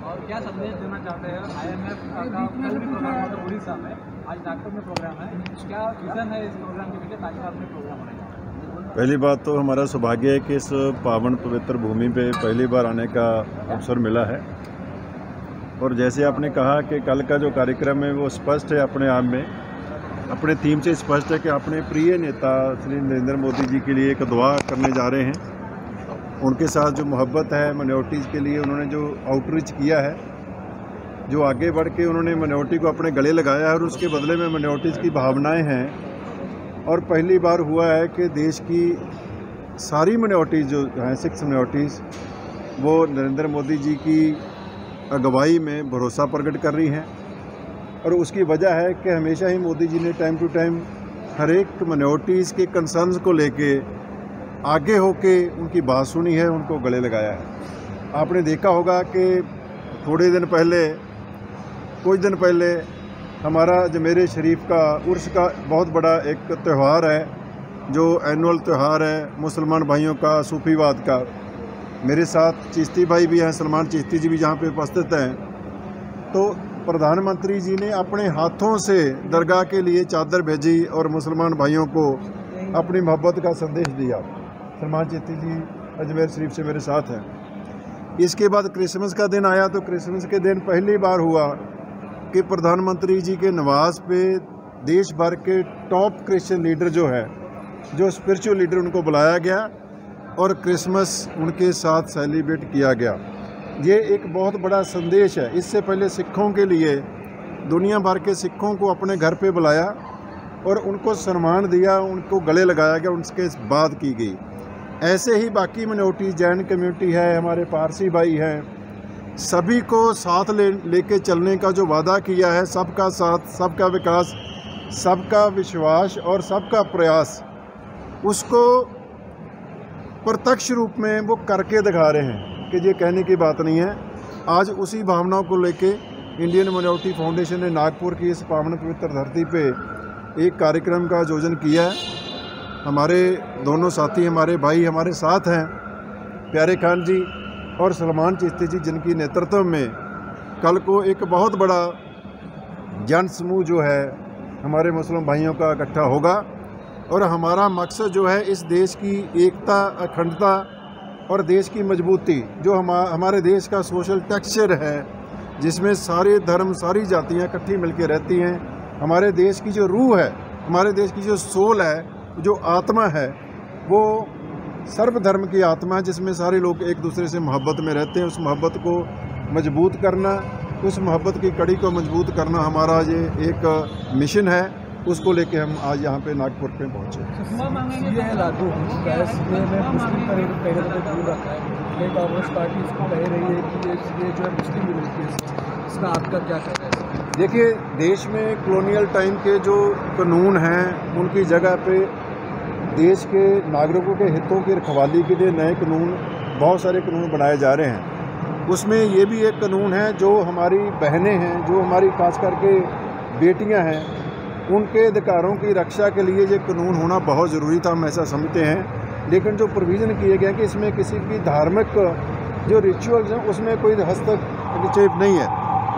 और क्या संदेश देना चाहते हैं? IMF का कल भी प्रोग्राम होता है उड़ीसा में, आज नागपुर में प्रोग्राम है, क्या विजन है इस प्रोग्राम के पीछे ताकि बाद में प्रोग्राम होने? पहली बात तो हमारा सौभाग्य है कि इस पावन पवित्र भूमि पे पहली बार आने का अवसर मिला है। और जैसे आपने कहा कि कल का जो कार्यक्रम है वो स्पष्ट है अपने आप में, अपने थीम से स्पष्ट है कि अपने प्रिय नेता श्री नरेंद्र मोदी जी के लिए एक दुआ करने जा रहे हैं। उनके साथ जो मोहब्बत है माइनॉरिटीज़ के लिए, उन्होंने जो आउटरीच किया है, जो आगे बढ़ के उन्होंने माइनॉरिटी को अपने गले लगाया है और उसके बदले में माइनॉरिटीज़ की भावनाएं हैं। और पहली बार हुआ है कि देश की सारी माइनॉरिटीज़ जो हैं 6 माइनॉरिटीज़, वो नरेंद्र मोदी जी की अगुवाई में भरोसा प्रकट कर रही हैं। और उसकी वजह है कि हमेशा ही मोदी जी ने टाइम टू टाइम हर एक माइनॉरिटीज़ के कंसर्न्स को लेके आगे होके उनकी बात सुनी है, उनको गले लगाया है। आपने देखा होगा कि थोड़े दिन पहले, कुछ दिन पहले हमारा अजमेर शरीफ का उर्स का बहुत बड़ा एक त्यौहार है, जो एनुअल त्यौहार है मुसलमान भाइयों का, सूफीवाद का। मेरे साथ चिश्ती भाई भी हैं, सलमान चिश्ती जी भी जहाँ पे उपस्थित हैं। तो प्रधानमंत्री जी ने अपने हाथों से दरगाह के लिए चादर भेजी और मुसलमान भाइयों को अपनी मोहब्बत का संदेश दिया। सलमान चिश्ती जी अजमेर शरीफ से मेरे साथ हैं। इसके बाद क्रिसमस का दिन आया, तो क्रिसमस के दिन पहली बार हुआ कि प्रधानमंत्री जी के नवाज पे देश भर के टॉप क्रिश्चियन लीडर जो है, जो स्पिरिचुअल लीडर, उनको बुलाया गया और क्रिसमस उनके साथ सेलिब्रेट किया गया। ये एक बहुत बड़ा संदेश है। इससे पहले सिखों के लिए दुनिया भर के सिखों को अपने घर पे बुलाया और उनको सम्मान दिया, उनको गले लगाया गया, उनके बात की गई। ऐसे ही बाकी माइनॉरिटी, जैन कम्युनिटी है, हमारे पारसी भाई हैं, सभी को साथ लेके चलने का जो वादा किया है, सबका साथ, सबका विकास, सबका विश्वास और सबका प्रयास, उसको प्रत्यक्ष रूप में वो करके दिखा रहे हैं कि ये कहने की बात नहीं है। आज उसी भावनाओं को लेके इंडियन माइनॉरिटी फाउंडेशन ने नागपुर की इस पावन पवित्र धरती पे एक कार्यक्रम का आयोजन किया है। हमारे दोनों साथी, हमारे भाई हमारे साथ हैं, प्यारे खान जी और सलमान चिश्ती जी, जिनकी नेतृत्व में कल को एक बहुत बड़ा जन समूह जो है हमारे मुस्लिम भाइयों का इकट्ठा होगा। और हमारा मकसद जो है इस देश की एकता, अखंडता और देश की मजबूती, जो हमारे देश का सोशल टेक्सचर है, जिसमें सारे धर्म, सारी जातियाँ इकट्ठी मिलकर रहती हैं। हमारे देश की जो रूह है, हमारे देश की जो सोल है, जो आत्मा है, वो सर्वधर्म की आत्मा है, जिसमें सारे लोग एक दूसरे से मोहब्बत में रहते हैं। उस मोहब्बत को मजबूत करना, उस मोहब्बत की कड़ी को मजबूत करना हमारा ये एक मिशन है। उसको लेके हम आज यहाँ पे नागपुर पे पहुँचे। ये लागू में मुस्लिम का दूर रखा है, कांग्रेस पार्टी इसको कह रही है कि ये जो है मुस्लिम विरोधी, इसका आपका क्या कहना है? देखिए, देश में कॉलोनियल टाइम के जो कानून हैं, उनकी जगह पे देश के नागरिकों के हितों की रखवाली के लिए नए कानून, बहुत सारे कानून बनाए जा रहे हैं। उसमें ये भी एक कानून है, जो हमारी बहनें हैं, जो हमारी खास करके बेटियां हैं, उनके अधिकारों की रक्षा के लिए ये कानून होना बहुत ज़रूरी था, हम ऐसा समझते हैं। लेकिन जो प्रोविज़न किए गए कि इसमें किसी की धार्मिक जो रिचुअल्स हैं उसमें कोई हस्तक्षेप नहीं है,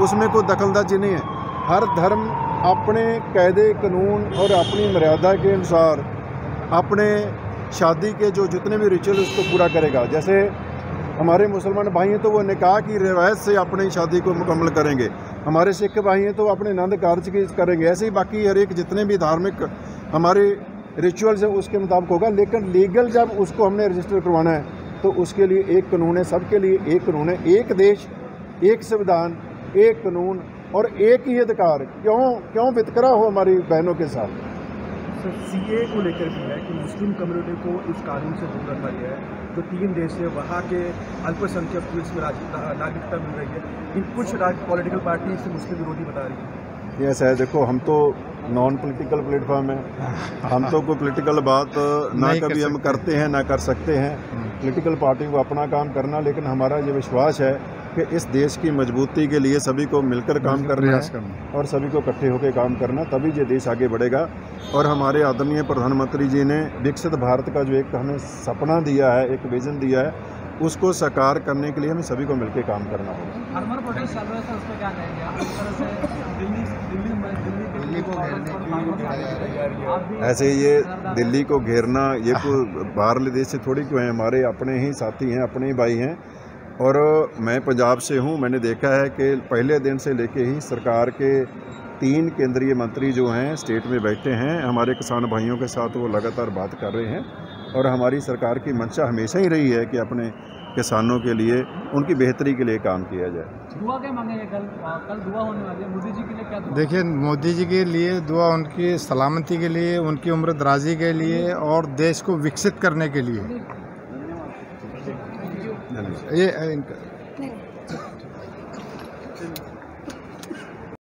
उसमें कोई दखलंदाजी नहीं है। हर धर्म अपने कायदे कानून और अपनी मर्यादा के अनुसार अपने शादी के जो जितने भी रिचुअल उसको पूरा करेगा। जैसे हमारे मुसलमान भाई हैं तो वो निकाह की रिवायत से अपनी शादी को मुकम्मल करेंगे, हमारे सिख भाई हैं तो अपने नंद कार्य की करेंगे। ऐसे ही बाकी हर एक जितने भी धार्मिक हमारे रिचुअल्स हैं उसके मुताबिक होगा। लेकिन लीगल जब उसको हमने रजिस्टर करवाना है तो उसके लिए एक कानून है, सबके लिए एक कानून है। एक देश, एक संविधान, एक कानून और एक ही अधिकार। क्यों वितकरा हो हमारी बहनों के साथ? सीए को लेकर भी है कि मुस्लिम कम्युनिटी को इस कानून से दूर रखा गया है। जो 3 देश है वहाँ के अल्पसंख्यक को इसमें नागरिकता मिल रही है। इन कुछ पॉलिटिकल पार्टी इसे मुस्लिम विरोधी बता रही है। ये ऐसा है, देखो हम तो नॉन पॉलिटिकल प्लेटफॉर्म है, हम तो कोई पॉलिटिकल बात ना कभी हम करते हैं ना कर सकते हैं। पॉलिटिकल पार्टी को अपना काम करना, लेकिन हमारा ये विश्वास है कि इस देश की मजबूती के लिए सभी को मिलकर काम करना है और सभी को इकट्ठे होकर काम करना, तभी ये देश आगे बढ़ेगा। और हमारे आदरणीय प्रधानमंत्री जी ने विकसित भारत का जो एक हमें सपना दिया है, एक विजन दिया है, उसको साकार करने के लिए हमें सभी को मिलकर काम करना होगा। हरमन प्रोटेस्ट चल रहा है सर, उस पर क्या कहेंगे आप? इस तरह से दिल्ली को घेरने की ऐसे ये दिल्ली को घेरना, ये बाहरले देश से थोड़ी क्यों है, हमारे अपने ही साथी हैं, अपने ही भाई हैं। और मैं पंजाब से हूँ, मैंने देखा है कि पहले दिन से लेके ही सरकार के 3 केंद्रीय मंत्री जो हैं स्टेट में बैठे हैं, हमारे किसान भाइयों के साथ वो लगातार बात कर रहे हैं। और हमारी सरकार की मंशा हमेशा ही रही है कि अपने किसानों के लिए, उनकी बेहतरी के लिए काम किया जाए। दुआ क्या मांगेंगे? कल दुआ होने वाली है, मोदी जी के लिए क्या दुआ? देखिए, मोदी जी के लिए दुआ उनकी सलामती के लिए, उनकी उम्र दराजी के लिए और देश को विकसित करने के लिए। ये